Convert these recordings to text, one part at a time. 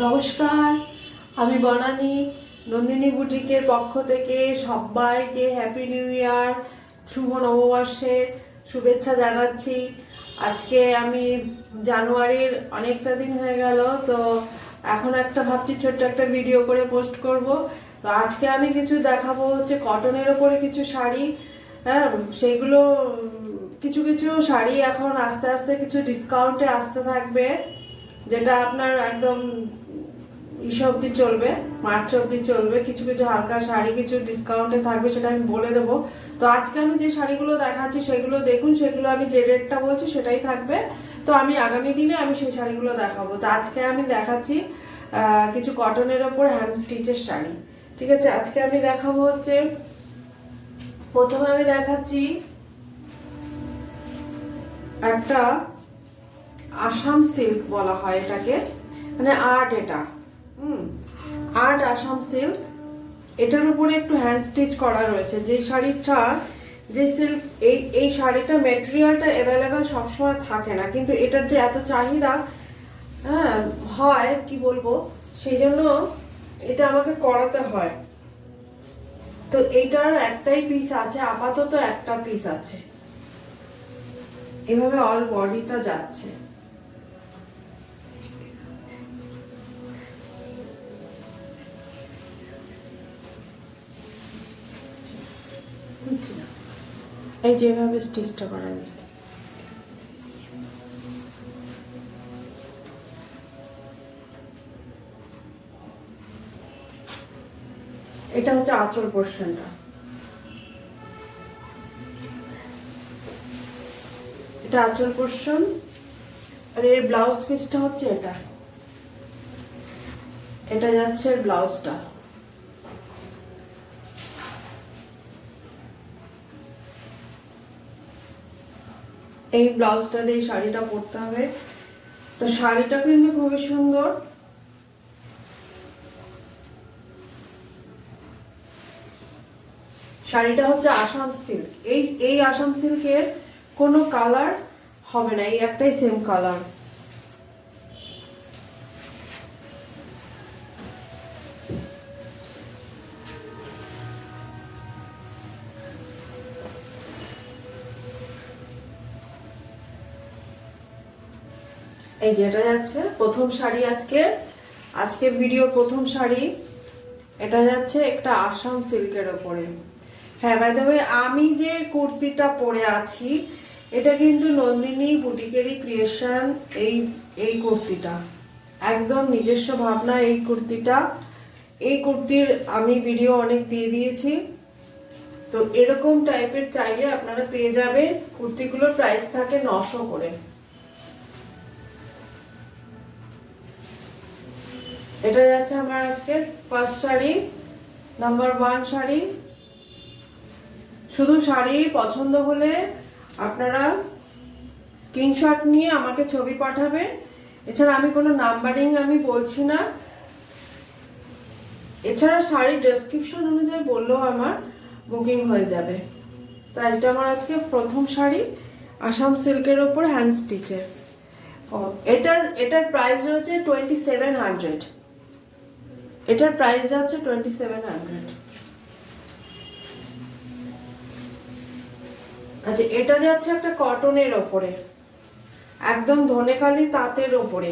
নমস্কার, আমি বনানী নন্দিনী বুটিকের পক্ষ থেকে সবাইকে হ্যাপি নিউ ইয়ার, শুভ নববর্ষের শুভেচ্ছা জানাচ্ছি। আজকে আমি জানুয়ারির অনেকটা দিন হয়ে গেল, তো এখন একটা ভাবছি ছোট্ট একটা ভিডিও করে পোস্ট করব। তো আজকে আমি কিছু দেখাবো হচ্ছে কটনের ওপরে কিছু শাড়ি। হ্যাঁ, সেইগুলো কিছু কিছু শাড়ি এখন আস্তে আস্তে কিছু ডিসকাউন্টে আসতে থাকবে, যেটা আপনার একদম ইসে অবধি চলবে, মার্চ অবধি চলবে। কিছু কিছু হালকা শাড়ি কিছু ডিসকাউন্টে থাকবে, সেটা আমি বলে দেবো। তো আজকে আমি যে শাড়িগুলো দেখাচ্ছি সেগুলো দেখুন, সেগুলো আমি যে রেটটা বলছি সেটাই থাকবে। তো আমি আগামী দিনে আমি সেই শাড়িগুলো দেখাবো। তো আজকে আমি দেখাচ্ছি কিছু কটনের ওপর হ্যান্ড স্টিচের শাড়ি। ঠিক আছে, আজকে আমি দেখাবো হচ্ছে, প্রথমে আমি দেখাচ্ছি একটা আসাম সিল্ক বলা হয় এটাকে, মানে আর্ট, এটা আর্ট আসাম সিল্ক। এটার উপরে একটু হ্যান্ড স্টিচ করা রয়েছে। যে শাড়িটা, যে সিল্ক, এই শাড়িটা মেটেরিয়ালটা অ্যাভেলেবেল সবসময় থাকে না, কিন্তু এটার যে এত চাহিদা হ্যাঁ হয় কি বলবো, সেই জন্য এটা আমাকে করাতে হয়। তো এইটার একটাই পিস আছে, আপাতত একটা পিস আছে। এভাবে অল বডিটা যাচ্ছে। এই যেভাবে স্টিচটা করা হয়েছে, এটা হচ্ছে আঁচল পোর্শনটা, এটা আঁচল পোর্শন। আর এর ব্লাউজ পিসটা হচ্ছে এটা, এটা যাচ্ছে ব্লাউজটা। এই ব্লাউজটা দিয়ে শাড়িটা পরতে হবে। তো শাড়িটা কিন্তু খুবই সুন্দর। শাড়িটা হচ্ছে আসাম সিল্ক। এই আসাম সিল্কের কোনো কালার হবে না, এই একটাই সেম কালার। এই যেটা যাচ্ছে প্রথম শাড়ি, আজকে ভিডিও প্রথম শাড়ি, এটা যাচ্ছে একটা আসাম সিল্কের ওপরে। হ্যাঁ, বাই দ্য ওয়ে, আমি যে কুর্তিটা পরে আছি এটা কিন্তু নন্দিনী বুটিকেরই ক্রিয়েশন। এই কুর্তিটা একদম নিজস্ব ভাবনা। এই কুর্তির আমি ভিডিও অনেক দিয়ে দিয়েছি। তো এরকম টাইপের চাইলে আপনারা পেয়ে যাবেন। কুর্তিগুলোর প্রাইস থাকে 900 করে। এটা যাচ্ছে আমার আজকের ফার্স্ট শাড়ি, নাম্বার 1 শাড়ি। শুধু শাড়ি পছন্দ হলে আপনারা স্ক্রিনশট নিয়ে আমাকে ছবি পাঠাবেন। এছাড়া আমি কোনো নাম্বারিং আমি বলছি না। এছাড়া শাড়ির ডেসক্রিপশন অনুযায়ী বললেও আমার বুকিং হয়ে যাবে। তাই এটা আমার আজকে প্রথম শাড়ি, আসাম সিল্কের ওপর হ্যান্ড স্টিচের। এটার প্রাইস রয়েছে 2700। এটার প্রাইস যাচ্ছে 2700। আচ্ছা, এটা যাচ্ছে একটা কটনের ওপরে, একদম ধনেখালি তাঁতের ওপরে।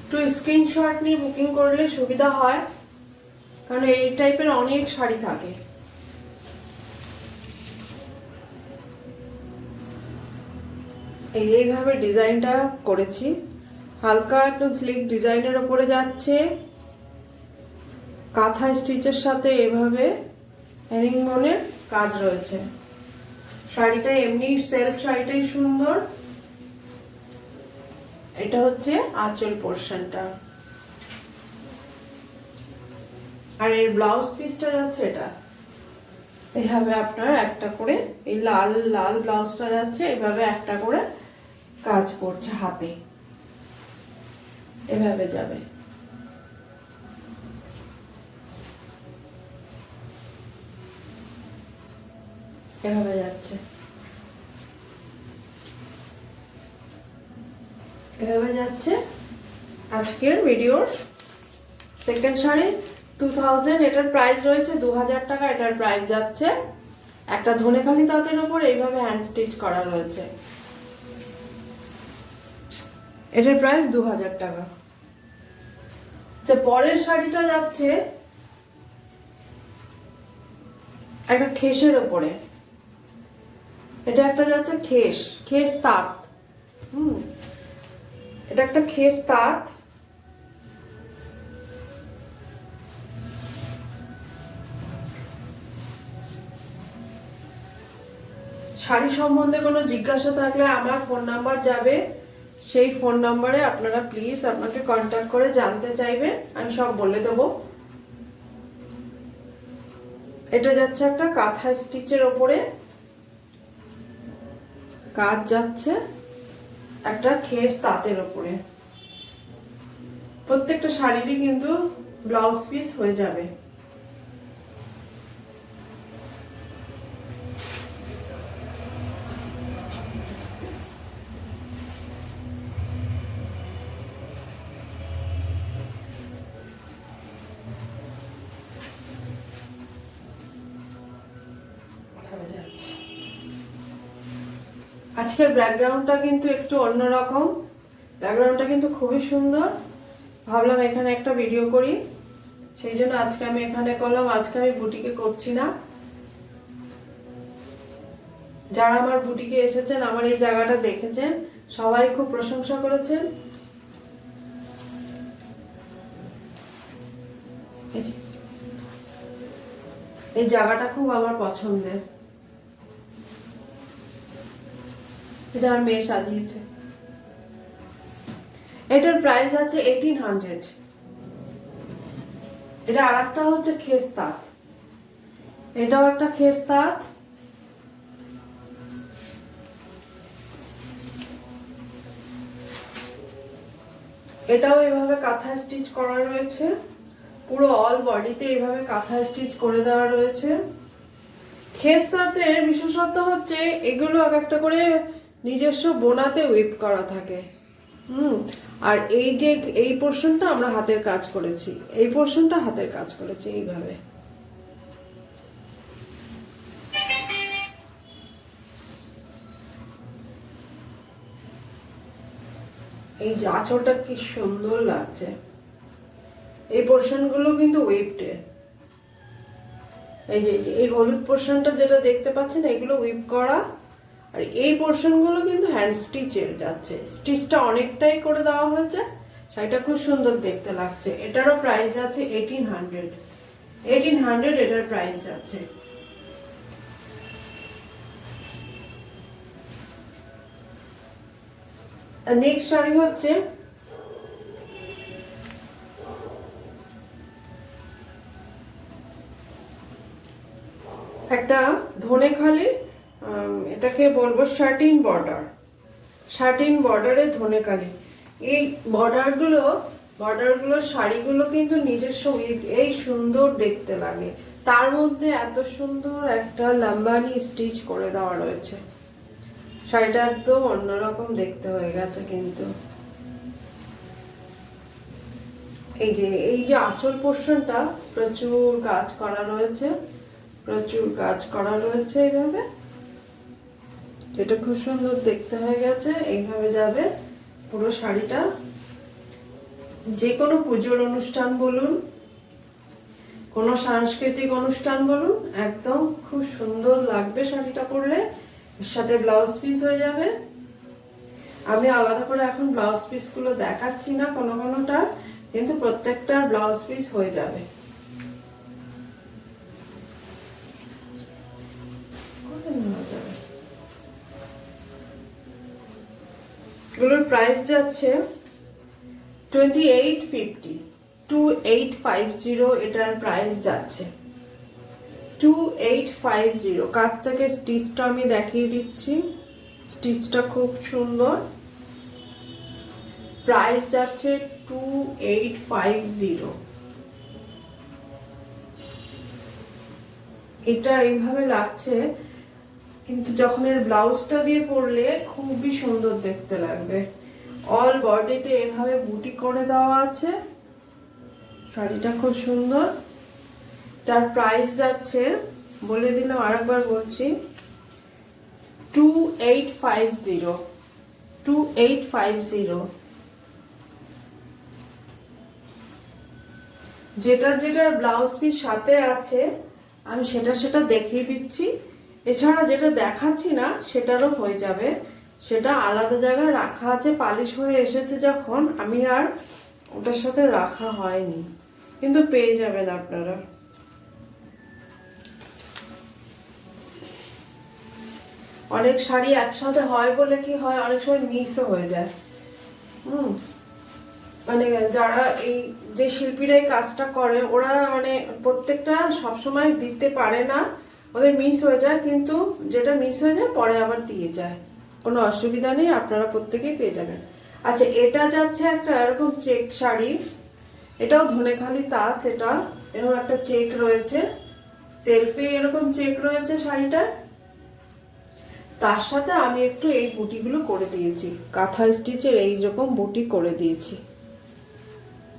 একটু স্ক্রিনশট নিয়ে বুকিং করলে সুবিধা হয়, কারণ এই টাইপের অনেক শাড়ি থাকে। এইভাবে ডিজাইনটা করেছি, হালকা একটু স্লিক ডিজাইনের ওপরে যাচ্ছে, কাঁথা স্টিচের সাথে এভাবে হ্যারিংবোনের কাজ রয়েছে। শাড়িটা এমনি সেলফ শাড়িটাই সুন্দর। এটা হচ্ছে আঁচল পোর্শনটা, আর এর ব্লাউজ পিসটা যাচ্ছে এটা। এইভাবে আপনার একটা করে, এই লাল লাল ব্লাউজটা যাচ্ছে, এইভাবে একটা করে কাজ করছে হাতে, এভাবে যাবে। এভাবে যাচ্ছে, এভাবে যাচ্ছে। আজকের ভিডিওর সেকেন্ড শাড়ি 2000, এটার প্রাইস রয়েছে 2000 টাকা। এটার প্রাইস যাচ্ছে, একটা ধনেখালি তাঁতের উপর এইভাবে হ্যান্ড স্টিচ করা রয়েছে। এটার প্রাইস 2000 টাকা। পরের শাড়িটা যাচ্ছে একটা খেসের ওপরে। এটা একটা যাচ্ছে খেস তাঁত। এটা একটা খেস তাঁত। শাড়ি সম্বন্ধে কোনো জিজ্ঞাসা থাকলে আমার ফোন নাম্বার যাবে, সেই ফোন নাম্বারে আপনারা প্লিজ আপনাকে কন্ট্যাক্ট করে জানতে চাইবেন, আমি সব বলে দেবো। এটা যাচ্ছে একটা কাঁথা স্টিচের ওপরে কাজ যাচ্ছে, একটা খেস তাঁতের ওপরে। প্রত্যেকটা শাড়িরই কিন্তু ব্লাউজ পিস হয়ে যাবে। আজকের ব্যাকগ্রাউন্ডটা কিন্তু একটু অন্যরকম, ব্যাকগ্রাউন্ডটা কিন্তু খুবই সুন্দর। ভাবলাম এখানে একটা ভিডিও করি, সেই জন্য আজকে আমি এখানে করলাম। আজকে আমি বুটিকে করছি না। যারা আমার বুটিকে এসেছেন, আমার এই জায়গাটা দেখেছেন, সবাই খুব প্রশংসা করেছেন। এই জায়গাটা খুব আমার পছন্দের। এটা আমার মেয়ে সাজিয়েছে। এটার প্রাইস আছে 1800। এটা আর একটা হচ্ছে খেস তাঁত। এটাও একটা খেস তাঁত। এটাও এভাবে কাঁথা স্টিচ করা রয়েছে, পুরো অল বডিতে এইভাবে কাঁথা স্টিচ করে দেওয়া রয়েছে। খেস তাঁতের বিশেষত্ব হচ্ছে এগুলো এক একটা করে নিজস্ব বোনাতে উইপ করা থাকে। আর এই যে এই পোর্শনটা আমরা হাতের কাজ করেছি, এই পোর্শনটা হাতের কাজ করেছি এইভাবে। এই যে আঁচলটা কি সুন্দর লাগছে। এই পোর্শন গুলো কিন্তু উইপডে। এই যে এই হলুদ পোর্শনটা যেটা দেখতে পাচ্ছেন, এগুলো উইপ করা। আর এই পোর্শন গুলো কিন্তু হ্যান্ড স্টিচের যাচ্ছে, স্টিচটা অনেকটাই করে দেওয়া হয়েছে, শাড়িটা খুব সুন্দর দেখতে লাগছে। এটারও প্রাইস আছে 1800। 1800 এটার প্রাইস যাচ্ছে। নেক্সট শাড়ি হচ্ছে একটা ধনেখালি, এটাকে বলবো শার্টিন বর্ডার। শার্টিন বর্ডারে ধনেখালি। এই বর্ডারগুলো শাড়িগুলো কিন্তু নিজস্ব, এই সুন্দর দেখতে লাগে। তার মধ্যে এত সুন্দর একটা লাম্বানি স্টিচ করে দেওয়া রয়েছে। শাড়িটা একদম অন্যরকম দেখতে হয়ে গেছে কিন্তু। এই যে আঁচল পোর্শনটা প্রচুর কাজ করা রয়েছে, প্রচুর কাজ করা রয়েছে এইভাবে। এটা খুব সুন্দর দেখতে হয়ে গেছে। এইভাবে যাবে পুরো শাড়িটা। যে কোনো পুজোর অনুষ্ঠান বলুন, কোনো সাংস্কৃতিক অনুষ্ঠান বলুন, একদম খুব সুন্দর লাগবে শাড়িটা পরলে। এর সাথে ব্লাউজ পিস হয়ে যাবে। আমি আলাদা করে এখন ব্লাউজ পিস গুলো দেখাচ্ছি না কোনোটা, কিন্তু প্রত্যেকটার ব্লাউজ পিস হয়ে যাবে। এগুলোর প্রাইস যাচ্ছে 2850। 2850 এটার প্রাইস যাচ্ছে। 2850। কাছ থেকে স্টিচটা আমি দেখিয়ে দিচ্ছি। স্টিচটা খুব সুন্দর। প্রাইস যাচ্ছে 2850। এটা এইভাবে লাগছে, কিন্তু যখন এর ব্লাউজটা দিয়ে পরলে খুবই সুন্দর দেখতে লাগবে। অল বডিতে এভাবে বুটি করে দেওয়া আছে, শাড়িটা খুব সুন্দর। তার প্রাইস যাচ্ছে, বলে দিলাম আরেকবার বলছি, 2850। 2850। যেটার ব্লাউজ পিস সাথে আছে আমি সেটা দেখিয়ে দিচ্ছি। এছাড়া যেটা দেখাচ্ছি না সেটারও হয়ে যাবে, সেটা আলাদা জায়গায় রাখা আছে, পালিশ হয়ে এসেছে যখন, আমি আর ওটার সাথে রাখা হয়নি, কিন্তু পেয়ে যাবেন আপনারা। অনেক শাড়ি একসাথে হয় বলে কি হয়, অনেক সময় মিসও হয়ে যায়। মানে যারা এই যে শিল্পীরা এই কাজটা করে, ওরা মানে প্রত্যেকটা সবসময় দিতে পারে না, ওদের মিস হয়ে যায়, কিন্তু যেটা মিস হয়ে যায় পরে আবার দিয়ে যায়, কোনো অসুবিধা নেই, আপনারা প্রত্যেকেই পেয়ে যাবেন। আচ্ছা, এটা যাচ্ছে একটা এরকম চেক শাড়ি, এটাও ধনেখালি তাঁত। এটা এরকম একটা চেক রয়েছে, সেলফি এরকম চেক রয়েছে শাড়িটা, তার সাথে আমি একটু এই বুটিগুলো করে দিয়েছি, কাঁথা স্টিচের এইরকম বুটি করে দিয়েছি,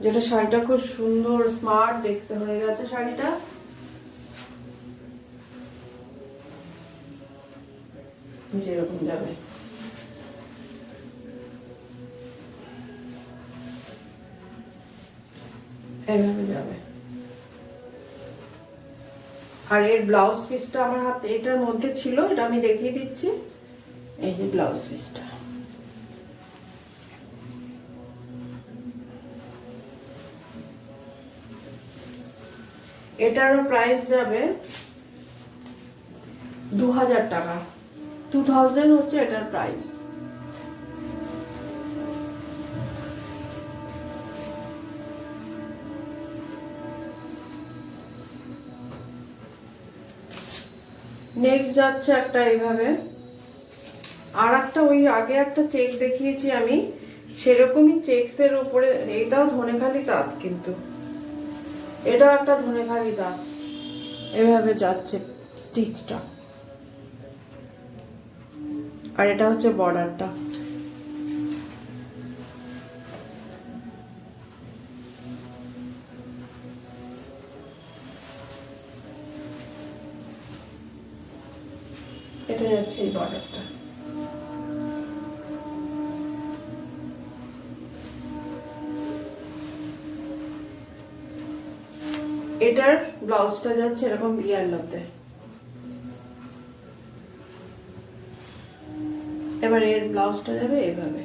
যেটা শাড়িটা খুব সুন্দর স্মার্ট দেখতে হয়ে গেছে। শাড়িটা যেরকম যাবে এইভাবে যাবে। আর এর ব্লাউজ পিসটা আমার হাতে এটার মধ্যে ছিল, এটা আমি দেখিয়ে দিচ্ছি। এই যে ব্লাউজ পিসটা, এটারও প্রাইস যাবে 2000 টাকা। 2000 হচ্ছে এটার প্রাইস। নেক্সট যাচ্ছে একটা এইভাবে, আর একটা ওই আগে একটা চেক দেখিয়েছি আমি, সেরকমই চেকসের উপরে, এটাও ধনেখালি তাঁত, কিন্তু এটাও একটা ধনেখালি তাঁত। এভাবে যাচ্ছে স্টিচটা, আর এটা হচ্ছে বর্ডারটা। এটা যাচ্ছে এই বর্ডারটা। এটার ব্লাউজটা যাচ্ছে এরকম ইয়েলোতে। এবার এর ব্লাউজটা যাবে এইভাবে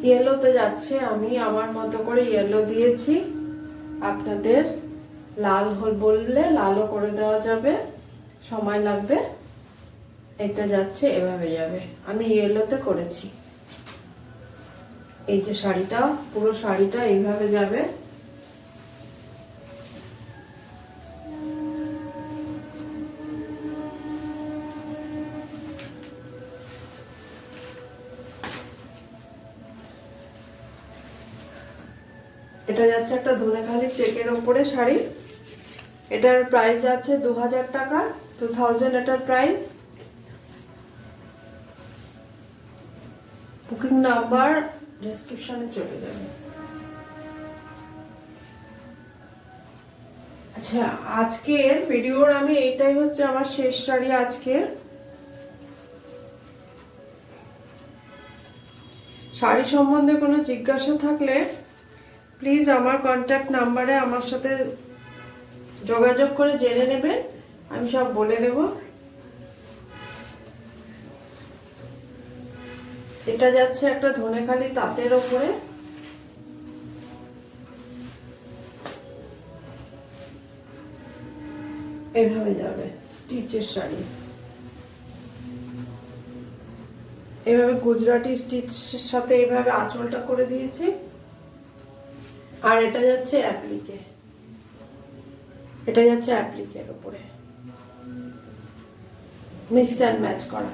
ইয়েলোতে যাচ্ছে। আমি আমার মতো করে ইয়েলো দিয়েছি, আপনাদের লাল বললে লালও করে দেওয়া যাবে, সময় লাগবে। এটা যাচ্ছে এভাবে যাবে, আমি ইয়েলোতে করেছি। এই যে শাড়িটা, পুরো শাড়িটা এইভাবে যাবে। এটা যাচ্ছে একটা ধনেখালি চেকের উপরে শাড়ি, এটার প্রাইস যাচ্ছে 2000 টাকা। 2000 এটার প্রাইস। বুকিং নাম্বার ডেসক্রিপশনে চলে যাবে। আচ্ছা, আজকের ভিডিওর আমি এইটাই হচ্ছে আমার শেষ শাড়ি আজকের। শাড়ি সম্বন্ধে কোনো জিজ্ঞাসা থাকলে প্লিজ আমার কন্ট্যাক্ট নাম্বারে আমার সাথে যোগাযোগ করে জেনে নেবেন, আমি সব বলে দেব। এটা যাচ্ছে একটা ধনেখালি তাঁতের ওপরে, এভাবে যাবে স্টিচের শাড়ি, এভাবে গুজরাটি স্টিচের সাথে এইভাবে আঁচলটা করে দিয়েছি। আর এটা যাচ্ছে অ্যাপ্লিকে, এটা যাচ্ছে অ্যাপ্লিকের উপরে মিক্স অ্যান্ড ম্যাচ করা।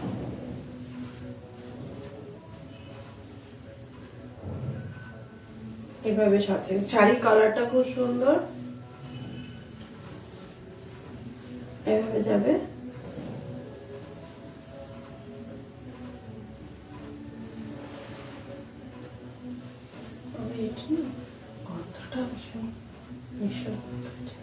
এভাবে সাজেন। শাড়ির কালারটা খুব সুন্দর, এভাবে যাবে। গন্ধটা ভীষণ মিষ্টি গন্ধ হচ্ছে।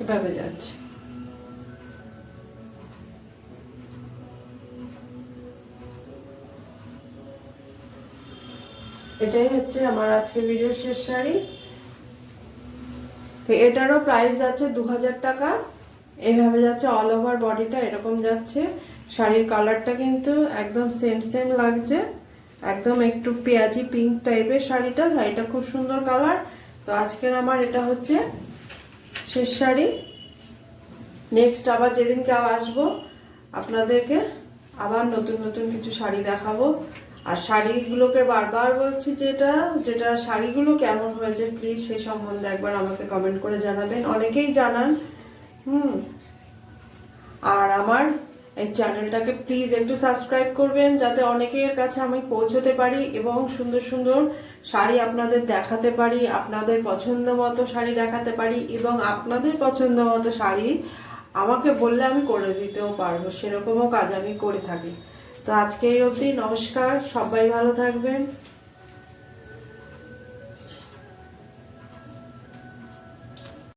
এভাবে যাচ্ছে। এটাই হচ্ছে আমার আজকে ভিডিও শেষ শাড়ি। তো এটারও প্রাইস যাচ্ছে 2000 টাকা। এইভাবে যাচ্ছে, অল ওভার বডিটা এরকম যাচ্ছে। শাড়ির কালারটা কিন্তু একদম সেম সেম লাগছে, একদম একটু পেঁয়াজি পিঙ্ক টাইপের শাড়িটা। শাড়িটা খুব সুন্দর কালার। তো আজকের আমার এটা হচ্ছে শেষ শাড়ি। নেক্সট আবার যেদিনকে আসবো আপনাদেরকে আবার নতুন নতুন কিছু শাড়ি দেখাবো। আর শাড়িগুলোকে বারবার বলছি, যেটা যেটা শাড়িগুলো কেমন হয়েছে প্লিজ সে সম্বন্ধে একবার আমাকে কমেন্ট করে জানাবেন। অনেকেই জানান। আর আমার এই চ্যানেলটাকে প্লিজ একটু সাবস্ক্রাইব করবেন, যাতে অনেকের কাছে আমি পৌঁছতে পারি এবং সুন্দর সুন্দর শাড়ি আপনাদের দেখাতে পারি, আপনাদের পছন্দ মতো শাড়ি দেখাতে পারি, এবং আপনাদের পছন্দ মতো শাড়ি আমাকে বললে আমি করে দিতেও পারবো, সেরকমও কাজ আমি করে থাকি। তো আজকে এই অবধি, নমস্কার, সবাই ভালো থাকবেন।